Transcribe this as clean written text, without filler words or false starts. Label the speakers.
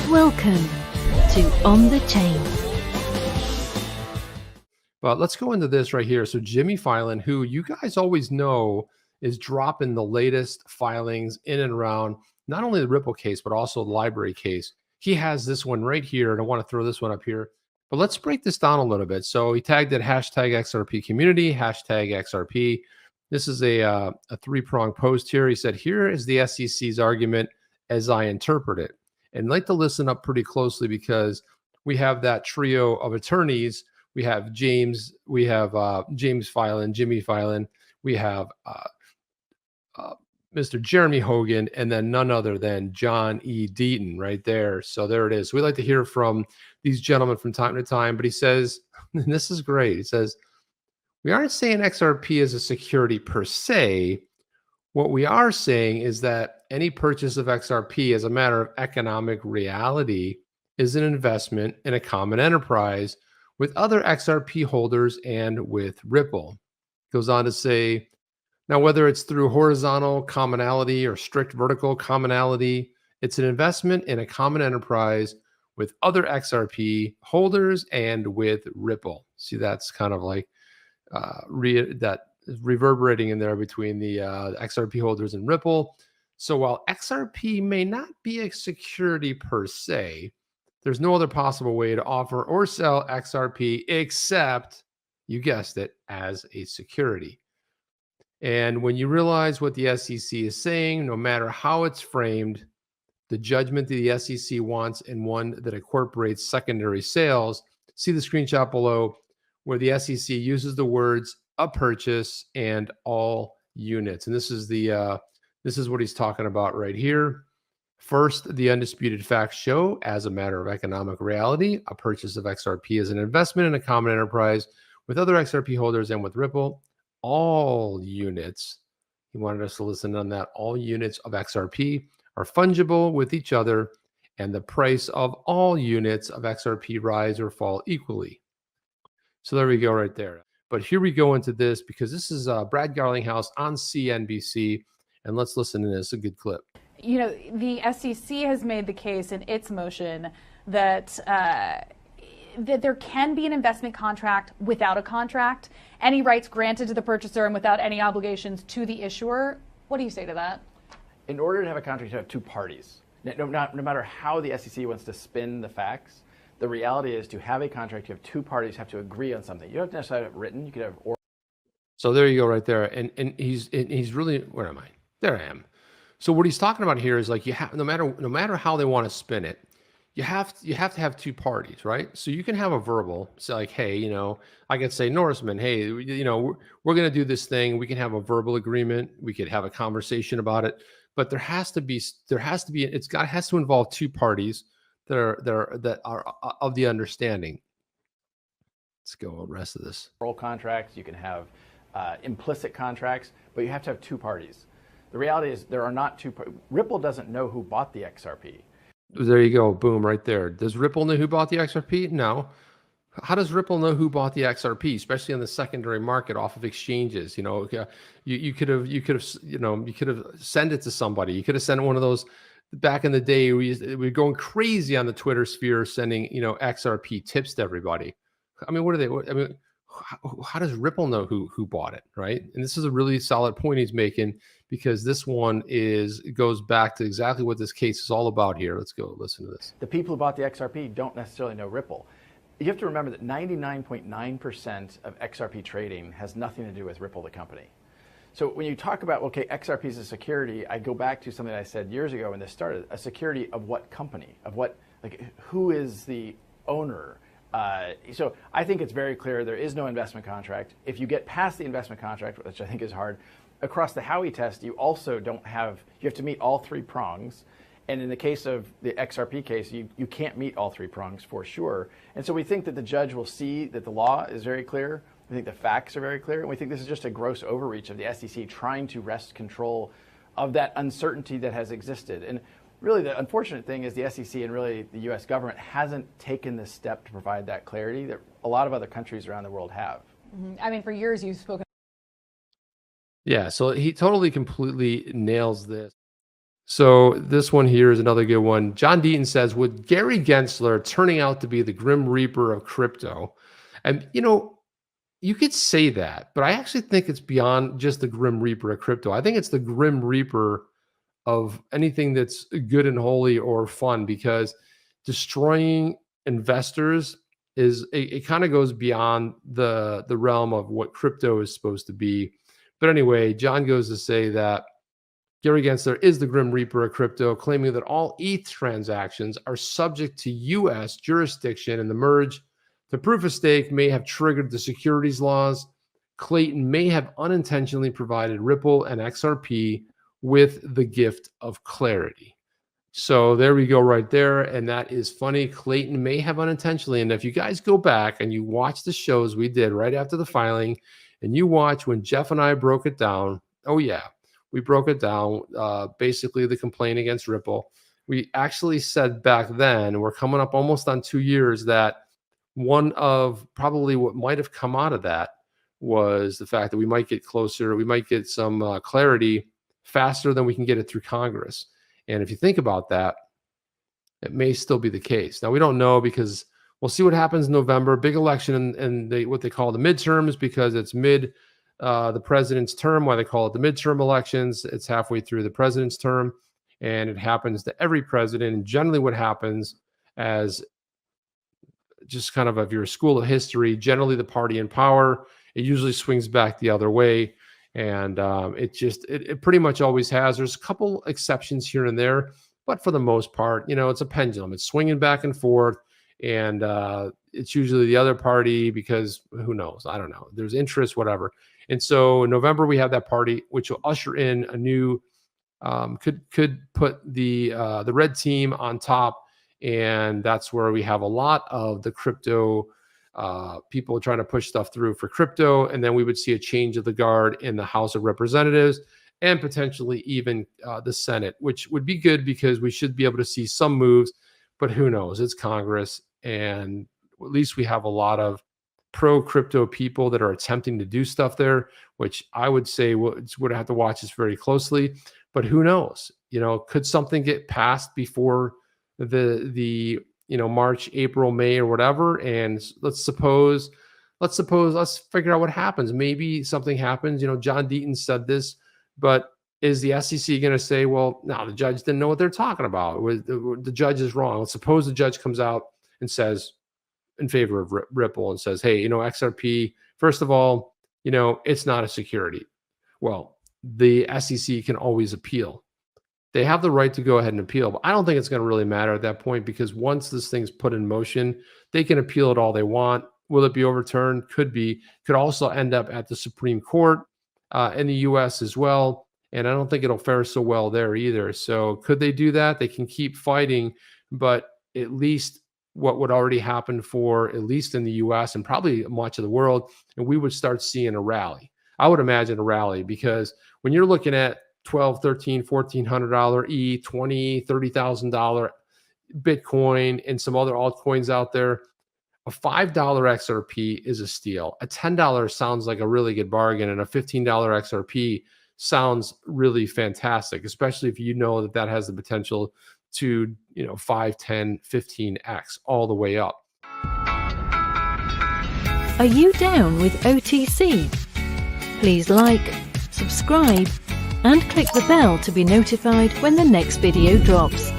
Speaker 1: Welcome to On the Chain.
Speaker 2: But let's go into this right here. So Jimmy Fallon, who you guys always know is dropping the latest filings in and around not only the Ripple case, but also the library case. He has this one right here, and I want to throw this one up here. But let's break this down a little bit. So he tagged it hashtag XRP community, hashtag XRP. This is a three-pronged post here. He said, here is the SEC's argument as I interpret it. And I'd like to listen up pretty closely because we have that trio of attorneys. We have James Fallon, Jimmy Fallon. We have Mr. Jeremy Hogan, and then none other than John E. Deaton right there. So there it is. We like to hear from these gentlemen from time to time, but he says, and this is great. He says, we aren't saying XRP is a security per se. What we are saying is that any purchase of XRP as a matter of economic reality is an investment in a common enterprise with other XRP holders and with Ripple. Goes on to say, now, whether it's through horizontal commonality or strict vertical commonality, it's an investment in a common enterprise with other XRP holders and with Ripple. See, that's kind of like that is reverberating in there between the XRP holders and Ripple. So while XRP may not be a security per se, there's no other possible way to offer or sell XRP except, you guessed it, as a security. And when you realize what the SEC is saying, no matter how it's framed, the judgment that the SEC wants and one that incorporates secondary sales, see the screenshot below where the SEC uses the words a purchase and all units. And this is what he's talking about right here. First, the undisputed facts show, as a matter of economic reality, a purchase of XRP is an investment in a common enterprise with other XRP holders and with Ripple. All units, he wanted us to listen on that, all units of XRP are fungible with each other, and the price of all units of XRP rise or fall equally. So there we go right there. But here we go into this because this is Brad Garlinghouse on CNBC, and let's listen to this, a good clip.
Speaker 3: You know, the SEC has made the case in its motion that that there can be an investment contract without a contract, any rights granted to the purchaser and without any obligations to the issuer. What do you say to that?
Speaker 4: In order to have a contract, you have two parties. No matter how the SEC wants to spin the facts, the reality is to have a contract, you have two parties have to agree on something. You don't necessarily have it written. You could have.
Speaker 2: So there you go right there. And he's really, where am I? There I am. So what he's talking about here is like you have no matter how they want to spin it, you have to have two parties, right? So you can have a verbal, say like, hey, you know, I could say Norseman, hey, you know, we're going to do this thing. We can have a verbal agreement. We could have a conversation about it, but there has to be it has to involve two parties that are of the understanding. Let's go over the rest of this.
Speaker 4: Oral contracts, you can have implicit contracts, but you have to have two parties. The reality is there are not two. Ripple doesn't know who bought the XRP.
Speaker 2: There you go. Boom, right there. Does Ripple know who bought the XRP? No. How does Ripple know who bought the XRP, especially on the secondary market off of exchanges? You know, you could have sent it to somebody. You could have sent one of those back in the day. We were going crazy on the Twitter sphere, sending, you know, XRP tips to everybody. I mean, how does Ripple know who bought it, right? And this is a really solid point he's making, because this one goes back to exactly what this case is all about here. Let's go listen to this.
Speaker 4: The people who bought the XRP don't necessarily know Ripple. You have to remember that 99.9% of XRP trading has nothing to do with Ripple, the company. So when you talk about, okay, XRP is a security, I go back to something I said years ago when this started. A security of what company? Of what, like, who is the owner? So I think it's very clear there is no investment contract. If you get past the investment contract, which I think is hard, across the Howey test, you also you have to meet all three prongs. And in the case of the XRP case, you can't meet all three prongs for sure. And so we think that the judge will see that the law is very clear. We think the facts are very clear. And we think this is just a gross overreach of the SEC trying to wrest control of that uncertainty that has existed. And really the unfortunate thing is the SEC and really the US government hasn't taken this step to provide that clarity that a lot of other countries around the world have.
Speaker 3: Mm-hmm. I mean, for years you've spoken.
Speaker 2: Yeah, so he totally completely nails this. So this one here is another good one. John Deaton says, with Gary Gensler turning out to be the Grim Reaper of crypto, and you could say that, but I actually think it's beyond just the Grim Reaper of crypto. I think it's the Grim Reaper of anything that's good and holy or fun, because destroying investors it kind of goes beyond the realm of what crypto is supposed to be. But anyway, John goes to say that Gary Gensler is the Grim Reaper of crypto, claiming that all ETH transactions are subject to U.S. jurisdiction, and the merge to proof of stake may have triggered the securities laws. Clayton may have unintentionally provided Ripple and XRP with the gift of clarity. So there we go right there. And that is funny. Clayton may have unintentionally. And if you guys go back and you watch the shows we did right after the filing, and you watch when Jeff and I broke it down, oh yeah, we broke it down, basically the complaint against Ripple. We actually said back then, we're coming up almost on 2 years, that one of probably what might have come out of that was the fact that we might get closer, we might get some clarity faster than we can get it through Congress. And if you think about that, it may still be the case. Now, we don't know, because we'll see what happens in November, big election, and what they call the midterms, because it's the president's term. Why they call it the midterm elections, it's halfway through the president's term, and it happens to every president. And generally what happens, as just kind of if you're a school of history, generally the party in power, it usually swings back the other way. And it pretty much always has. There's a couple exceptions here and there, but for the most part, it's a pendulum. It's swinging back and forth, and it's usually the other party, because who knows? I don't know. There's interest, whatever. And so in November, we have that party, which will usher in a new, could put the red team on top. And that's where we have a lot of the crypto people trying to push stuff through for crypto. And then we would see a change of the guard in the House of Representatives, and potentially even the Senate, which would be good, because we should be able to see some moves. But who knows? It's Congress, and at least we have a lot of pro-crypto people that are attempting to do stuff there, which I would say would have to watch this very closely. But who knows? Could something get passed before the March, April, May, or whatever? And let's figure out what happens. Maybe something happens. John Deaton said this, but is the SEC going to say, well, no, the judge didn't know what they're talking about? The judge is wrong. Let's suppose the judge comes out and says in favor of Ripple and says, hey, XRP, first of all, it's not a security. Well, the SEC can always appeal. They have the right to go ahead and appeal, but I don't think it's going to really matter at that point, because once this thing's put in motion, they can appeal it all they want. Will it be overturned? Could be. Could also end up at the Supreme Court in the U.S. as well, and I don't think it'll fare so well there either. So could they do that? They can keep fighting, but at least what would already happen for, at least in the U.S. and probably much of the world, and we would start seeing a rally. I would imagine a rally, because when you're looking at $1,200, $1,300, $1,400 ETH, $20,000, $30,000 Bitcoin, and some other altcoins out there, a $5 XRP is a steal. A $10 sounds like a really good bargain, and a $15 XRP sounds really fantastic, especially if you know that has the potential to 5, 10, 15x all the way up.
Speaker 1: Are you down with OTC? Please like, subscribe, and click the bell to be notified when the next video drops.